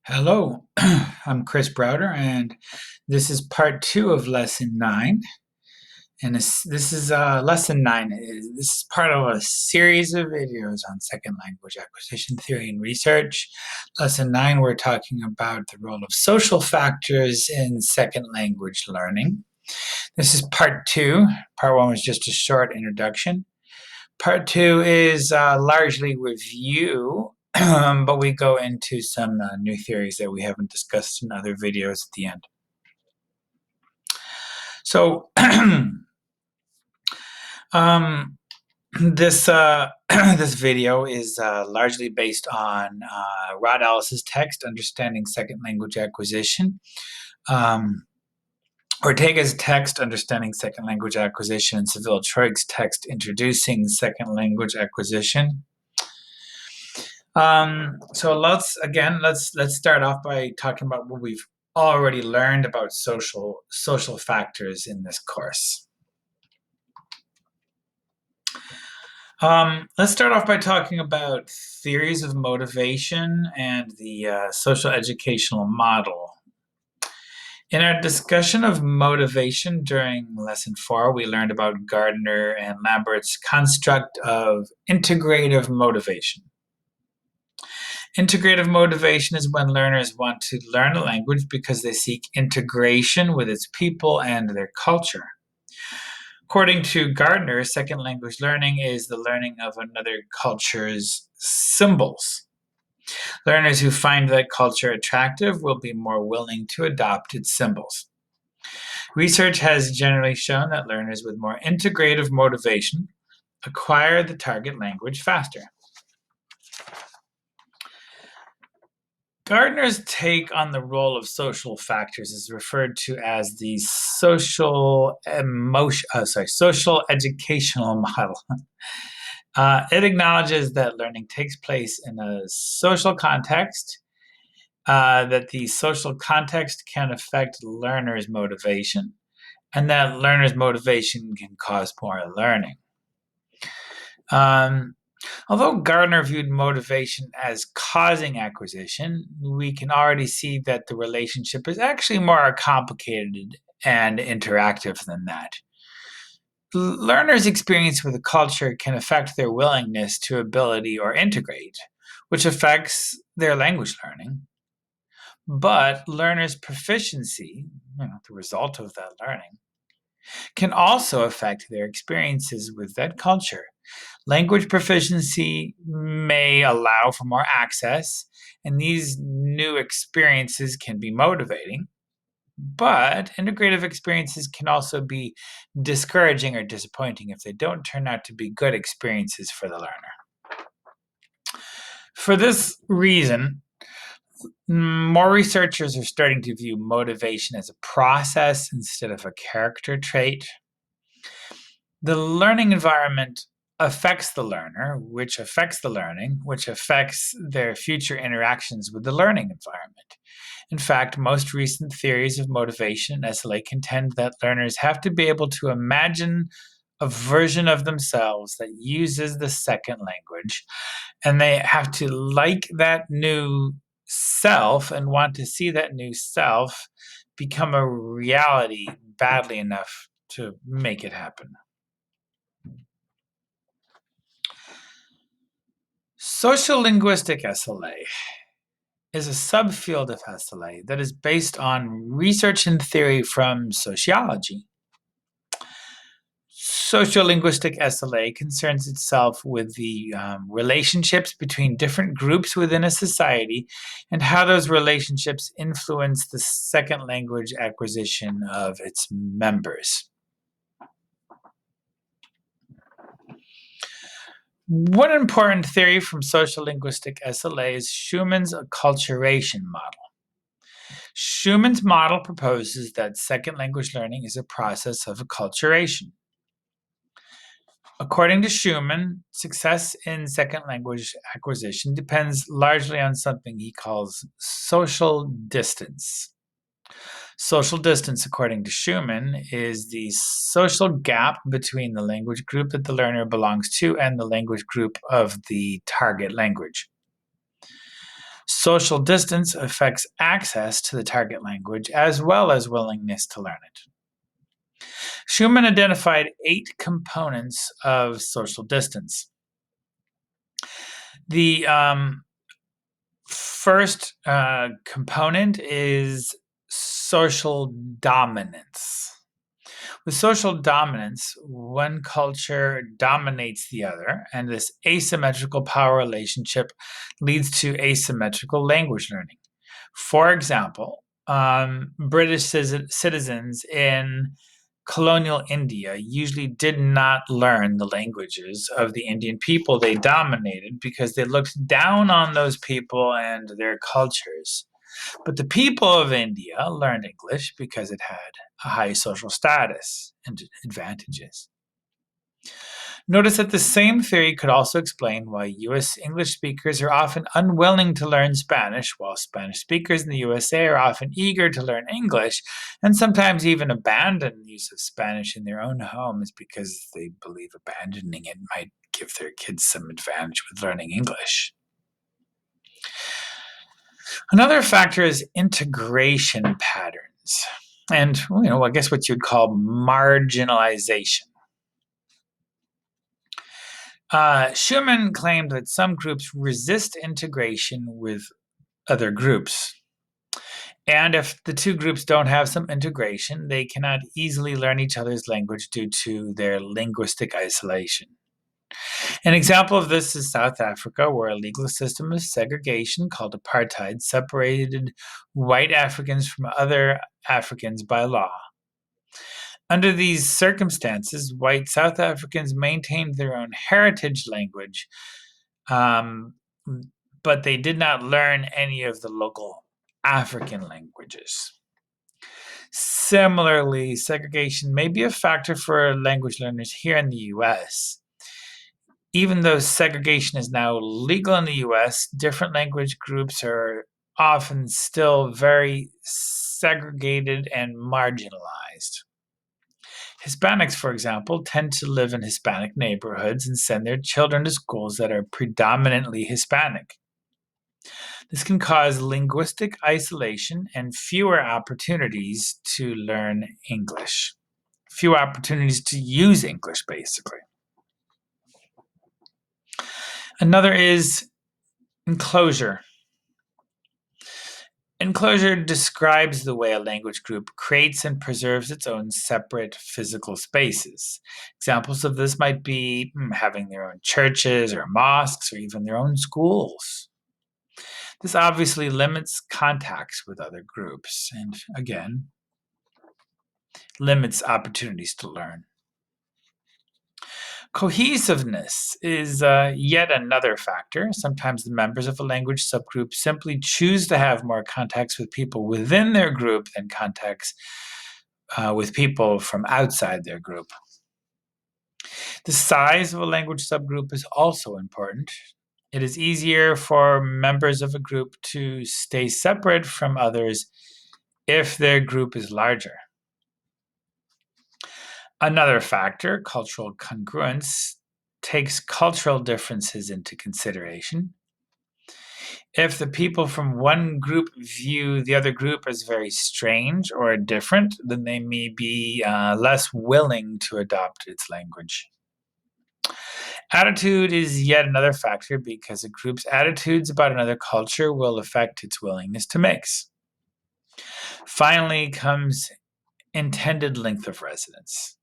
Hello, I'm Chris Browder, and this is part two of lesson 9. And this is lesson 9. This is part of a series of videos on second language acquisition theory and research. Lesson 9, we're talking about the role of social factors in second language learning. This is part 2. Part 1 was just a short introduction. Part 2 is largely review, but we go into some new theories that we haven't discussed in other videos at the end. So this this video is largely based on Rod Ellis's text, Understanding Second Language Acquisition. Ortega's text, Understanding Second Language Acquisition, and Seville Troig's text, Introducing Second Language Acquisition. So let's start off by talking about what we've already learned about social factors in this course. Let's start off by talking about theories of motivation and the social educational model. In our discussion of motivation during lesson 4, we learned about Gardner and Lambert's construct of integrative motivation. Integrative motivation is when learners want to learn a language because they seek integration with its people and their culture. According to Gardner, second language learning is the learning of another culture's symbols. Learners who find that culture attractive will be more willing to adopt its symbols. Research has generally shown that learners with more integrative motivation acquire the target language faster. Gardner's take on the role of social factors is referred to as the social educational model. It acknowledges that learning takes place in a social context, that the social context can affect learners' motivation, and that learners' motivation can cause more learning. Although Gardner viewed motivation as causing acquisition, we can already see that the relationship is actually more complicated and interactive than that. Learners' experience with a culture can affect their willingness to ability or integrate, which affects their language learning. But learners' proficiency, the result of that learning, can also affect their experiences with that culture. Language proficiency may allow for more access, and these new experiences can be motivating. But integrative experiences can also be discouraging or disappointing if they don't turn out to be good experiences for the learner. For this reason, more researchers are starting to view motivation as a process instead of a character trait. The learning environment affects the learner, which affects the learning, which affects their future interactions with the learning environment. In fact, most recent theories of motivation in SLA contend that learners have to be able to imagine a version of themselves that uses the second language, and they have to like that new self and want to see that new self become a reality badly enough to make it happen. Sociolinguistic SLA is a subfield of SLA that is based on research and theory from sociology. Sociolinguistic SLA concerns itself with the relationships between different groups within a society and how those relationships influence the second language acquisition of its members. One important theory from sociolinguistic SLA is Schumann's acculturation model. Schumann's model proposes that second language learning is a process of acculturation. According to Schumann, success in second language acquisition depends largely on something he calls social distance. Social distance, according to Schumann, is the social gap between the language group that the learner belongs to and the language group of the target language. Social distance affects access to the target language as well as willingness to learn it. Schumann identified 8 components of social distance. The first component is social dominance. With social dominance, one culture dominates the other, and this asymmetrical power relationship leads to asymmetrical language learning. For example, British citizens in colonial India usually did not learn the languages of the Indian people they dominated because they looked down on those people and their cultures. But the people of India learned English because it had a high social status and advantages. Notice that the same theory could also explain why US English speakers are often unwilling to learn Spanish, while Spanish speakers in the USA are often eager to learn English and sometimes even abandon the use of Spanish in their own homes because they believe abandoning it might give their kids some advantage with learning English. Another factor is integration patterns and, I guess what you'd call marginalization. Schumann claimed that some groups resist integration with other groups. And if the two groups don't have some integration, they cannot easily learn each other's language due to their linguistic isolation. An example of this is South Africa, where a legal system of segregation called apartheid separated white Africans from other Africans by law. Under these circumstances, white South Africans maintained their own heritage language, but they did not learn any of the local African languages. Similarly, segregation may be a factor for language learners here in the US. Even though segregation is now legal in the US, different language groups are often still very segregated and marginalized. Hispanics, for example, tend to live in Hispanic neighborhoods and send their children to schools that are predominantly Hispanic. This can cause linguistic isolation and fewer opportunities to learn English. Fewer opportunities to use English, basically. Another is enclosure. Enclosure describes the way a language group creates and preserves its own separate physical spaces. Examples of this might be having their own churches or mosques or even their own schools. This obviously limits contacts with other groups and, again, limits opportunities to learn. Cohesiveness is yet another factor. Sometimes the members of a language subgroup simply choose to have more contacts with people within their group than contacts with people from outside their group. The size of a language subgroup is also important. It is easier for members of a group to stay separate from others if their group is larger. Another factor, cultural congruence, takes cultural differences into consideration. If the people from one group view the other group as very strange or different, then they may be less willing to adopt its language. Attitude is yet another factor because a group's attitudes about another culture will affect its willingness to mix. Finally comes intended length of residence.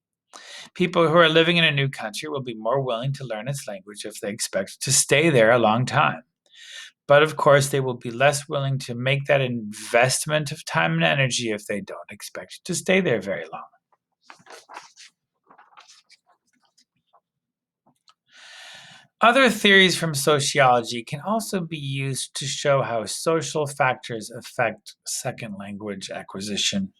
People who are living in a new country will be more willing to learn its language if they expect to stay there a long time. But of course, they will be less willing to make that investment of time and energy if they don't expect to stay there very long. Other theories from sociology can also be used to show how social factors affect second language acquisition.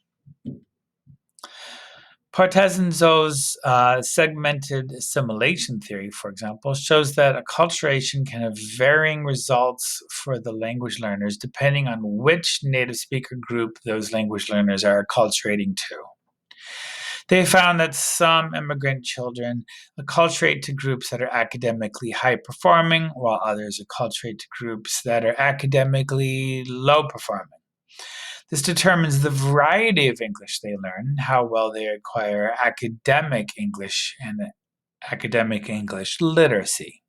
Partezanzo's segmented assimilation theory, for example, shows that acculturation can have varying results for the language learners depending on which native speaker group those language learners are acculturating to. They found that some immigrant children acculturate to groups that are academically high performing, while others acculturate to groups that are academically low performing. This determines the variety of English they learn, how well they acquire academic English and academic English literacy.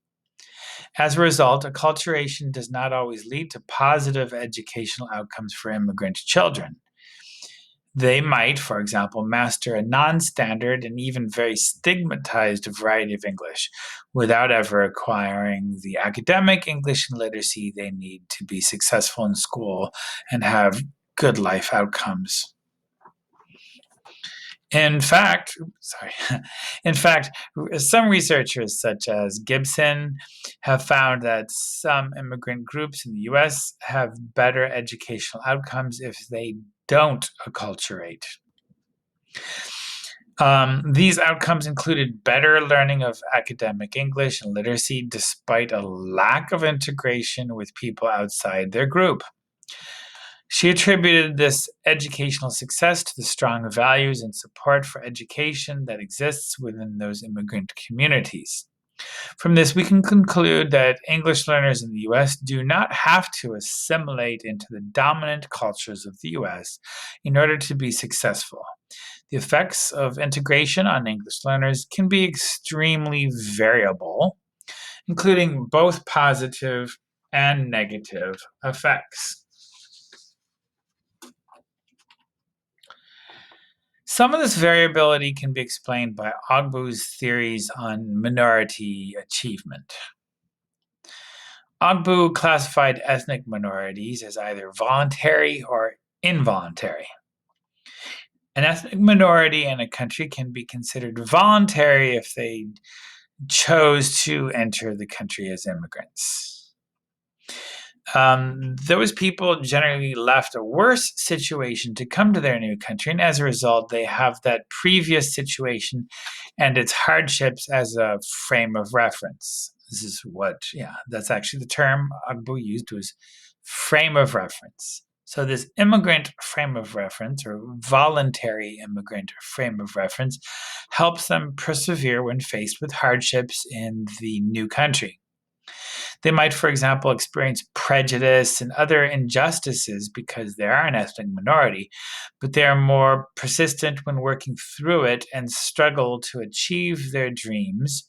As a result, acculturation does not always lead to positive educational outcomes for immigrant children. They might, for example, master a non-standard and even very stigmatized variety of English without ever acquiring the academic English and literacy they need to be successful in school and have good life outcomes. In fact, in fact, some researchers such as Gibson have found that some immigrant groups in the US have better educational outcomes if they don't acculturate. These outcomes included better learning of academic English and literacy despite a lack of integration with people outside their group. She attributed this educational success to the strong values and support for education that exists within those immigrant communities. From this, we can conclude that English learners in the US do not have to assimilate into the dominant cultures of the US in order to be successful. The effects of integration on English learners can be extremely variable, including both positive and negative effects. Some of this variability can be explained by Ogbu's theories on minority achievement. Ogbu classified ethnic minorities as either voluntary or involuntary. An ethnic minority in a country can be considered voluntary if they chose to enter the country as immigrants. Those people generally left a worse situation to come to their new country, and as a result, they have that previous situation and its hardships as a frame of reference. This is that's actually the term Ogbu used, was frame of reference. So this immigrant frame of reference, or voluntary immigrant frame of reference, helps them persevere when faced with hardships in the new country. They might, for example, experience prejudice and other injustices because they are an ethnic minority, but they are more persistent when working through it and struggle to achieve their dreams.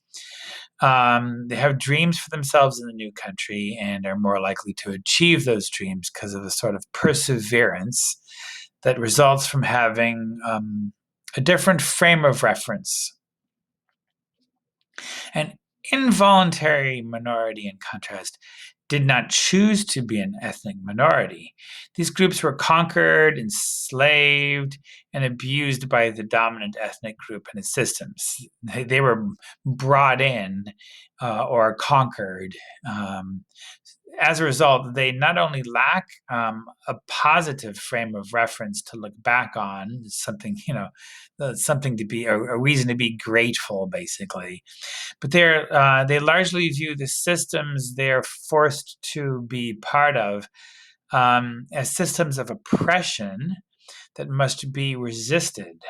They have dreams for themselves in the new country and are more likely to achieve those dreams because of a sort of perseverance that results from having a different frame of reference. An involuntary minority, in contrast, did not choose to be an ethnic minority. These groups were conquered, enslaved, and abused by the dominant ethnic group and its systems. They were brought in or conquered. As a result, they not only lack a positive frame of reference to look back on, something, something to be a reason to be grateful, basically, but they largely view the systems they're forced to be part of as systems of oppression that must be resisted.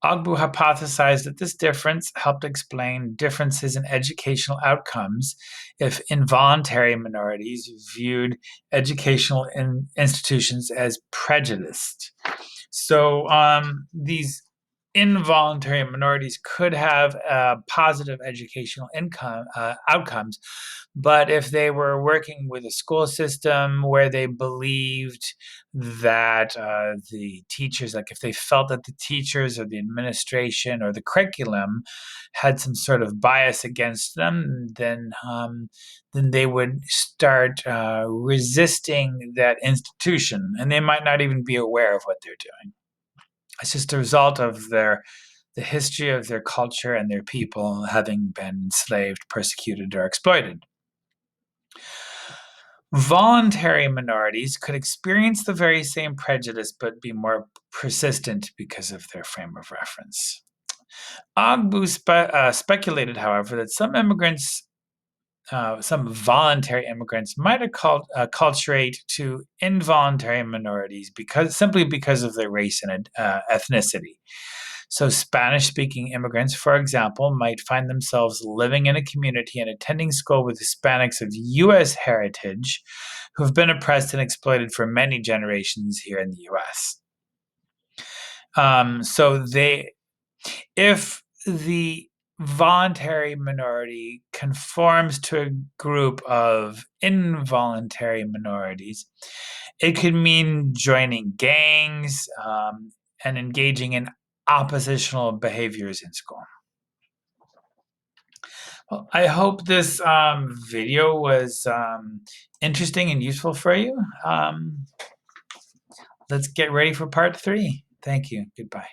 Ogbu hypothesized that this difference helped explain differences in educational outcomes if involuntary minorities viewed educational institutions as prejudiced. So these involuntary minorities could have positive educational outcomes, but if they were working with a school system where they believed that the teachers, like if they felt that the teachers or the administration or the curriculum had some sort of bias against them, then they would start resisting that institution, and they might not even be aware of what they're doing. It's just a result of the history of their culture and their people having been enslaved, persecuted, or exploited. Voluntary minorities could experience the very same prejudice but be more persistent because of their frame of reference. Ogbu speculated, however, that some immigrants, some voluntary immigrants, might acculturate to involuntary minorities simply because of their race and ethnicity. So Spanish-speaking immigrants, for example, might find themselves living in a community and attending school with Hispanics of U.S. heritage who have been oppressed and exploited for many generations here in the U.S. If the voluntary minority conforms to a group of involuntary minorities, it could mean joining gangs and engaging in oppositional behaviors in school. Well, I hope this video was interesting and useful for you. Let's get ready for part 3. Thank you. Goodbye.